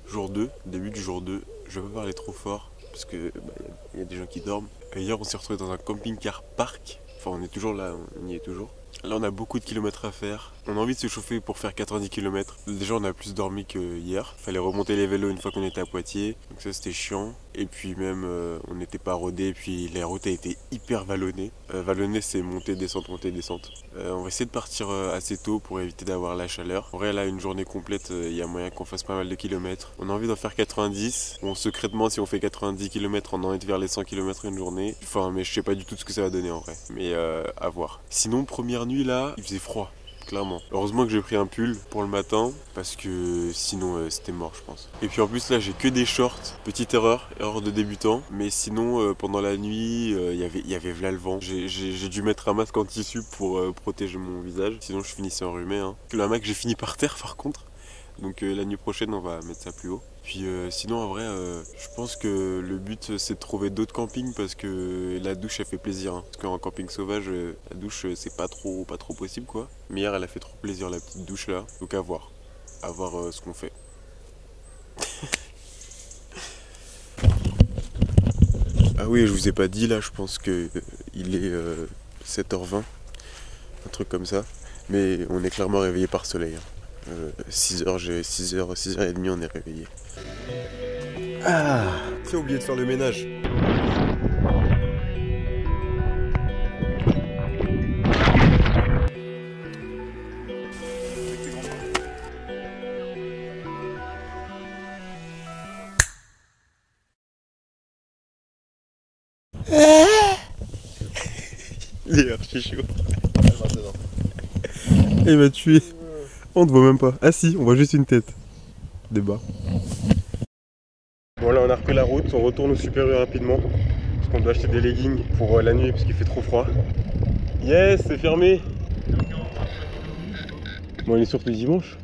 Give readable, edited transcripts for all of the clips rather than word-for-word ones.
Jour 2, début du jour 2, je vais pas parler trop fort parce que y a des gens qui dorment. Et hier on s'est retrouvé dans un camping-car parc, enfin on est toujours là, on y est toujours. Là on a beaucoup de kilomètres à faire, on a envie de se chauffer pour faire 90 km. Déjà on a plus dormi que hier, fallait remonter les vélos une fois qu'on était à Poitiers, donc ça c'était chiant. Et puis même on n'était pas rodé, et puis la route a été hyper vallonnée. Vallonnée c'est montée, descente, montée, descente. On va essayer de partir assez tôt pour éviter d'avoir la chaleur. En vrai là une journée complète, il y a moyen qu'on fasse pas mal de kilomètres. On a envie d'en faire 90, bon secrètement si on fait 90 km on en est vers les 100 km une journée. Enfin mais je sais pas du tout ce que ça va donner en vrai, mais à voir. Sinon première nuit là, il faisait froid. Clairement. Heureusement que j'ai pris un pull pour le matin parce que sinon c'était mort je pense. Et puis en plus là j'ai que des shorts. Petite erreur de débutant. Mais sinon pendant la nuit il y avait v'là le vent. J'ai dû mettre un masque en tissu pour protéger mon visage. Sinon je finissais enrhumé. Le hamac j'ai fini par terre par contre. Donc la nuit prochaine on va mettre ça plus haut. Puis sinon en vrai je pense que le but c'est de trouver d'autres campings parce que la douche elle fait plaisir. Parce qu'en camping sauvage la douche c'est pas trop possible quoi. Mais hier elle a fait trop plaisir la petite douche là. Donc à voir ce qu'on fait. Ah oui je vous ai pas dit là je pense que il est 7h20. Un truc comme ça. Mais on est clairement réveillé par soleil. 6h30 on est réveillé. Ah, j'ai oublié de faire le ménage. Il est archi chaud. Il m'a tué. On ne voit même pas. Ah si, on voit juste une tête. Débat. Bon là on a repris la route, on retourne au Super U rapidement. Parce qu'on doit acheter des leggings pour la nuit parce qu'il fait trop froid. Yes, c'est fermé. Bon il est surtout dimanche.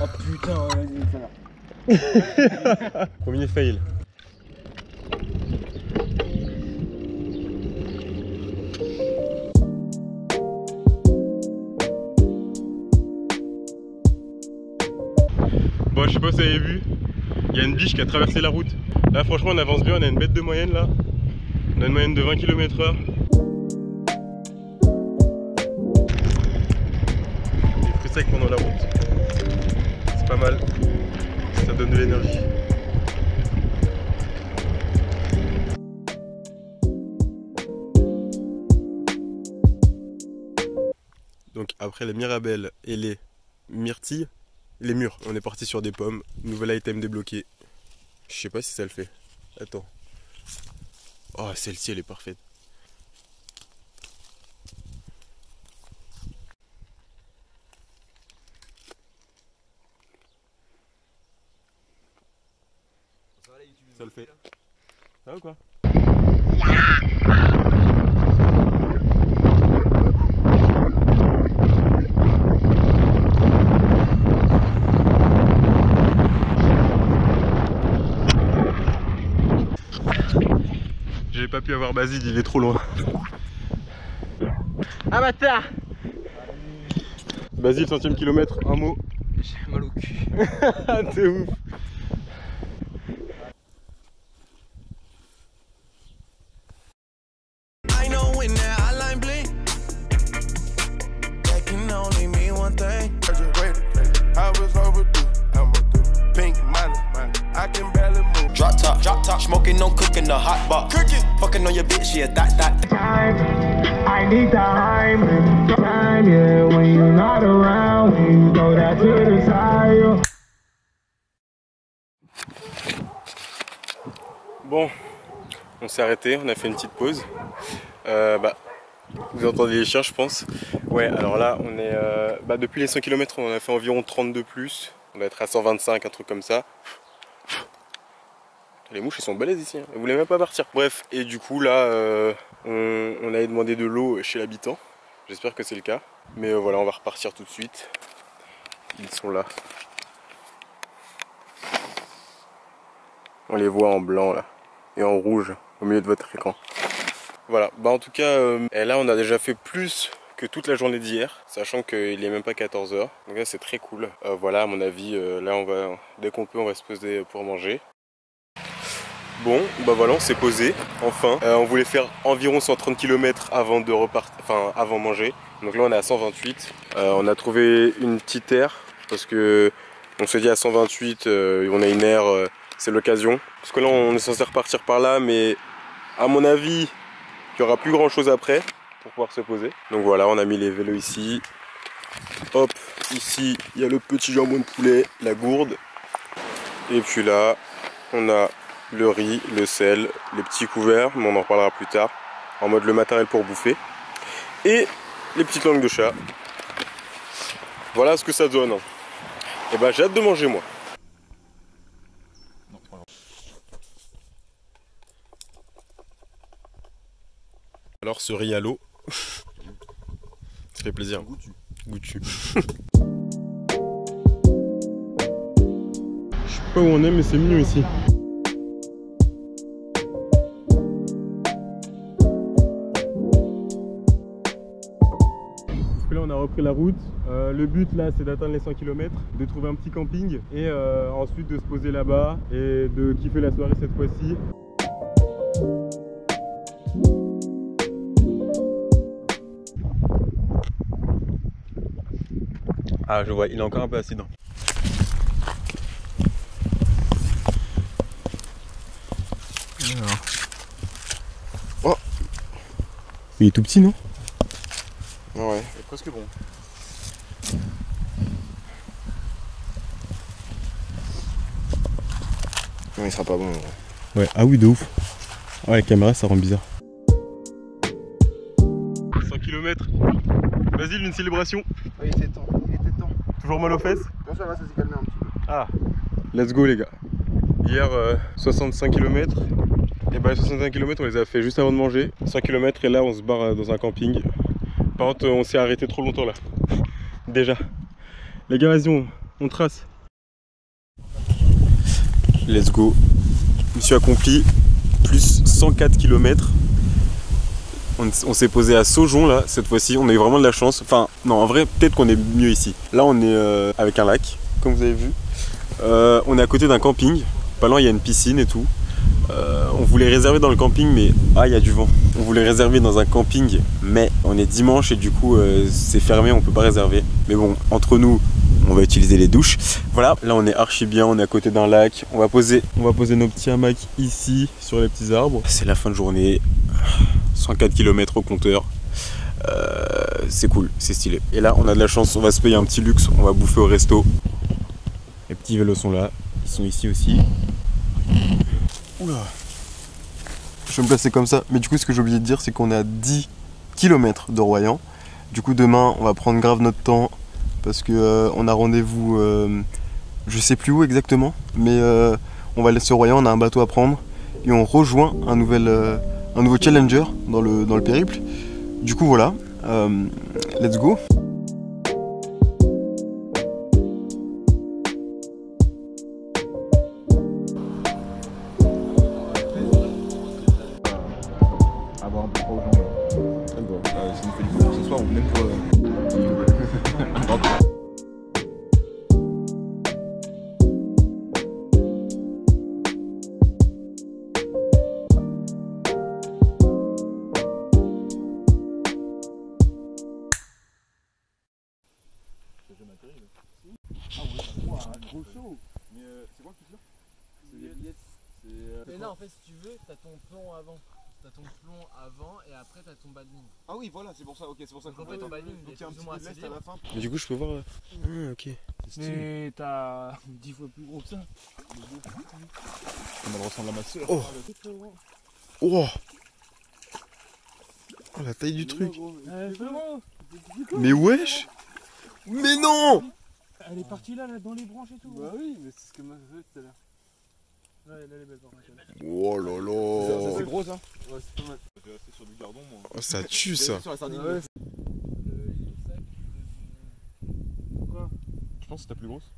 Oh putain, vas-y, ça va. Premier fail. Bon je sais pas si vous avez vu, il y a une biche qui a traversé la route. Là franchement on avance bien, on a une bête de moyenne là. On a une moyenne de 20 km/h. Des fruits secs pendant la route. C'est pas mal. Ça donne de l'énergie. Donc après les mirabelles et les myrtilles, les mûres, on est parti sur des pommes. Nouvel item débloqué. Je sais pas si ça le fait. Attends. Oh celle-ci elle est parfaite. Ça le fait. Ça va ou quoi? J'ai pas pu avoir Basile, il est trop loin. Ah bâtard! Basile, centième kilomètre, un mot. J'ai mal au cul. T'es ouf. Drop top, smoking, no cooking, the hot box. Cooking, fucking on your bitch, yeah, that. Time, I need time, yeah, when you're not around, when you go that to the side. Bon, on s'est arrêté, on a fait une petite pause. Vous entendez les chiens je pense. Ouais, alors là on est depuis les 100 km on en a fait environ 30 de plus. On doit être à 125, un truc comme ça. Les mouches elles sont balèzes ici, elles voulaient même pas partir. Bref, et du coup là on avait demandé de l'eau chez l'habitant. J'espère que c'est le cas. Mais voilà, on va repartir tout de suite. Ils sont là. On les voit en blanc là. Et en rouge au milieu de votre écran. Voilà, en tout cas, et là on a déjà fait plus que toute la journée d'hier, sachant qu'il est même pas 14 h. Donc là c'est très cool. Voilà, à mon avis, là on va, dès qu'on peut, on va se poser pour manger. Bon, bah voilà, on s'est posé, enfin. On voulait faire environ 130 km avant de repartir, enfin avant manger. Donc là on est à 128. On a trouvé une petite aire parce que on se dit à 128, on a une aire, c'est l'occasion. Parce que là on est censé repartir par là, mais à mon avis, il n'y aura plus grand chose après pour pouvoir se poser. Donc voilà, on a mis les vélos ici. Hop, ici il y a le petit jambon de poulet, la gourde. Et puis là, on a le riz, le sel, les petits couverts, mais on en reparlera plus tard, en mode le matériel pour bouffer, et les petites langues de chat. Voilà ce que ça donne. Et bah j'ai hâte de manger moi. Alors ce riz à l'eau, ça fait plaisir. Goûtu. Je sais pas où on est mais c'est mignon ici. Là on a repris la route, le but là c'est d'atteindre les 100 km, de trouver un petit camping et ensuite de se poser là-bas et de kiffer la soirée cette fois-ci. Ah je vois, il est encore un peu acide. Oh, il est tout petit non? Ouais, c'est presque bon. Non, il sera pas bon. Ouais, ah oui, de ouf. Ah, la caméra, ça rend bizarre. 100 km. Vas-y, une célébration. Oui, il était temps. Toujours mal aux fesses? Non, ça va, ça s'est calmé un petit peu. Ah, let's go, les gars. Hier, 65 km. Et bah, les 65 km, on les a fait juste avant de manger. 100 km, et là, on se barre dans un camping. Par contre, on s'est arrêté trop longtemps là. Déjà. Les gars, vas-y, on trace. Let's go. Mission accomplie. Plus 104 km. On s'est posé à Saujon là, cette fois-ci. On a eu vraiment de la chance. Enfin, non, en vrai, peut-être qu'on est mieux ici. Là, on est avec un lac, comme vous avez vu. On est à côté d'un camping. Pas loin, il y a une piscine et tout. On voulait réserver dans le camping mais il y a du vent. On voulait réserver dans un camping mais on est dimanche et du coup c'est fermé, on peut pas réserver. Mais bon, entre nous, on va utiliser les douches. Voilà, là on est archi bien, on est à côté d'un lac. On va poser nos petits hamacs ici sur les petits arbres. C'est la fin de journée, 104 km au compteur. C'est cool, c'est stylé. Et là on a de la chance, on va se payer un petit luxe, on va bouffer au resto. Les petits vélos sont là, ils sont ici aussi. Oula. Je vais me placer comme ça, mais du coup ce que j'ai oublié de dire c'est qu'on est à 10 km de Royan. Du coup demain on va prendre grave notre temps parce que on a rendez-vous je sais plus où exactement, mais on va laisser Royan, on a un bateau à prendre et on rejoint un nouveau challenger dans le périple. Du coup voilà, let's go. Trop chaud. Mais c'est quoi que tu tires? C'est des billettes. Mais non, en fait, si tu veux, t'as ton plomb avant. T'as ton plomb avant et après t'as ton badling. Ah oui, voilà, c'est pour ça. Ok, c'est pour ça que en fait ton badling il y a un petit assez lest à la fin. Mais du coup je peux voir. Ok. Mais t'as 10 fois plus gros que ça. Elle ressemble à ma soeur. Oh. Oh. Oh la taille du truc. Mais wesh. Mais non. Elle est partie là dans les branches et tout. Bah oui, mais c'est ce que m'a fait tout à l'heure. Ouais, elle est belle par contre. Oh là là. C'est gros ça. Ouais, c'est pas mal. J'ai resté sur du gardon moi. Oh, ça tue ça. Sur la sardine. Ouais. Quoi? Je pense que c'est ta plus grosse.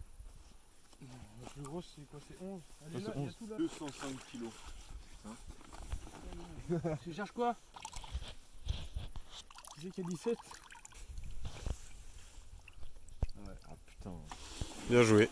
La plus grosse c'est quoi? C'est 11. Elle est Ça, là, c'est il y a 11. tout là. 205 kilos. Tu cherches quoi? Tu sais qu'il y a 17. Putain. Bien joué.